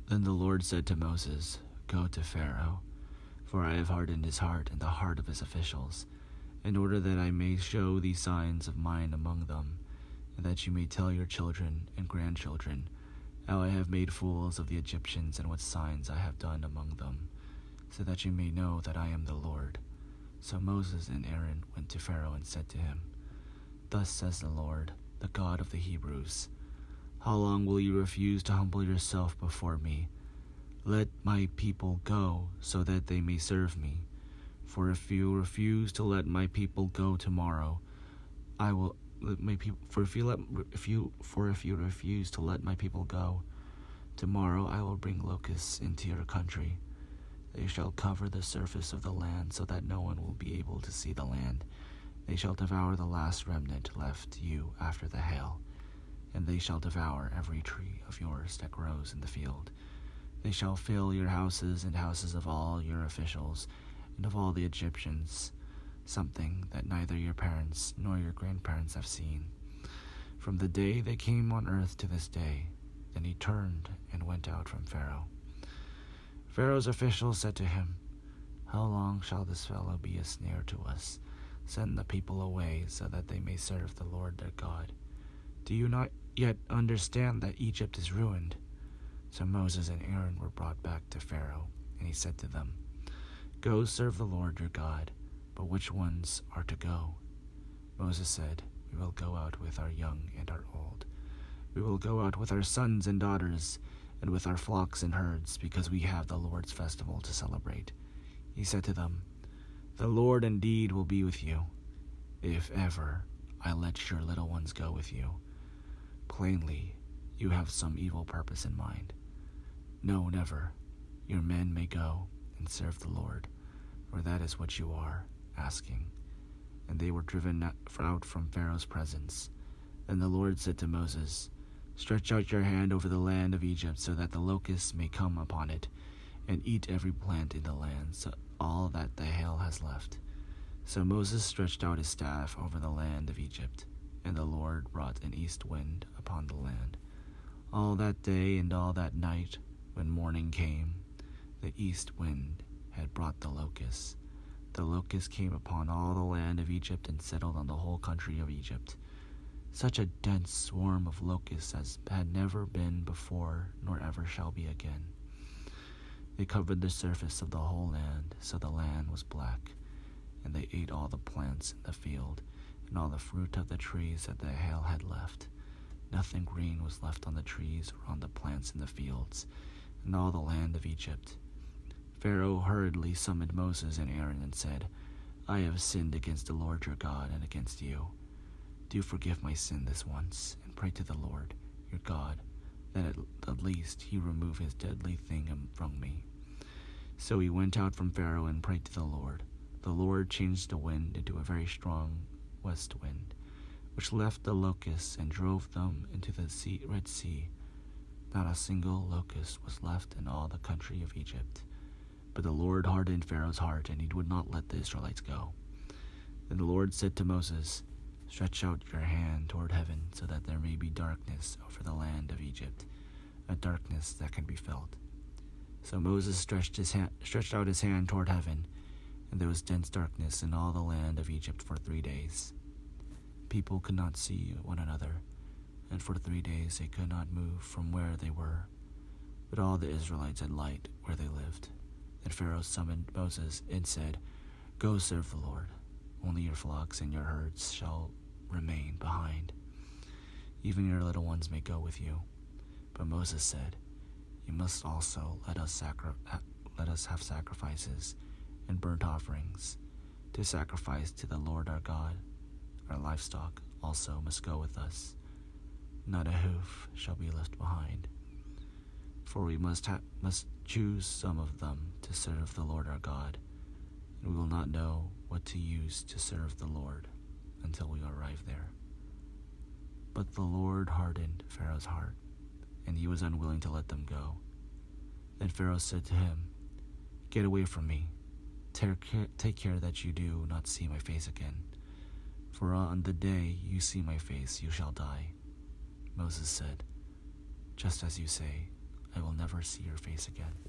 Then the Lord said to Moses, "Go to Pharaoh, for I have hardened his heart and the heart of his officials, in order that I may show these signs of mine among them, and that you may tell your children and grandchildren how I have made fools of the Egyptians and what signs I have done among them, so that you may know that I am the Lord." So Moses and Aaron went to Pharaoh and said to him, "Thus says the Lord, the God of the Hebrews, how long will you refuse to humble yourself before me? Let my people go, so that they may serve me. For if you refuse to let my people go tomorrow, I will let my people. If you refuse to let my people go tomorrow, I will bring locusts into your country. They shall cover the surface of the land, so that no one will be able to see the land. They shall devour the last remnant left you after the hail, and they shall devour every tree of yours that grows in the field. They shall fill your houses and houses of all your officials and of all the Egyptians, something that neither your parents nor your grandparents have seen, from the day they came on earth to this day." Then he turned and went out from Pharaoh. Pharaoh's officials said to him, "How long shall this fellow be a snare to us? Send the people away so that they may serve the Lord their God. Do you not yet understand that Egypt is ruined?" So Moses and Aaron were brought back to Pharaoh, and he said to them, "Go serve the Lord your God, but which ones are to go?" Moses said, "We will go out with our young and our old. We will go out with our sons and daughters, and with our flocks and herds, because we have the Lord's festival to celebrate." He said to them, "The Lord indeed will be with you, if ever I let your little ones go with you. Plainly, you have some evil purpose in mind. No, never. Your men may go and serve the Lord, for that is what you are asking." And they were driven out from Pharaoh's presence. Then the Lord said to Moses, "Stretch out your hand over the land of Egypt, so that the locusts may come upon it, and eat every plant in the land, so all that the hail has left." So Moses stretched out his staff over the land of Egypt, and the Lord brought an east wind upon the land. All that day and all that night, when morning came, the east wind had brought the locusts. The locusts came upon all the land of Egypt and settled on the whole country of Egypt. Such a dense swarm of locusts as had never been before, nor ever shall be again. They covered the surface of the whole land, so the land was black, and they ate all the plants in the field, and all the fruit of the trees that the hail had left. Nothing green was left on the trees or on the plants in the fields, in all the land of Egypt. Pharaoh hurriedly summoned Moses and Aaron and said, "I have sinned against the Lord your God and against you. Do forgive my sin this once, and pray to the Lord your God, that at least he remove his deadly thing from me." So he went out from Pharaoh and prayed to the Lord. The Lord changed the wind into a very strong west wind, which left the locusts and drove them into the Red Sea. Not a single locust was left in all the country of Egypt. But the Lord hardened Pharaoh's heart, and he would not let the Israelites go. Then the Lord said to Moses, "Stretch out your hand toward heaven, so that there may be darkness over the land of Egypt, a darkness that can be felt." So Moses stretched out his hand toward heaven, and there was dense darkness in all the land of Egypt for 3 days. People could not see one another, and for 3 days they could not move from where they were. But all the Israelites had light where they lived. Then Pharaoh summoned Moses and said, "Go serve the Lord. Only your flocks and your herds shall remain behind. Even your little ones may go with you." But Moses said, "You must also let us have sacrifices and burnt offerings to sacrifice to the Lord our God. Our livestock also must go with us. Not a hoof shall be left behind. For we must choose some of them to serve the Lord our God, and we will not know what to use to serve the Lord until we arrive there." But the Lord hardened Pharaoh's heart, and he was unwilling to let them go. Then Pharaoh said to him, "Get away from me. Take care that you do not see my face again. For on the day you see my face, you shall die." Moses said, "Just as you say, I will never see your face again.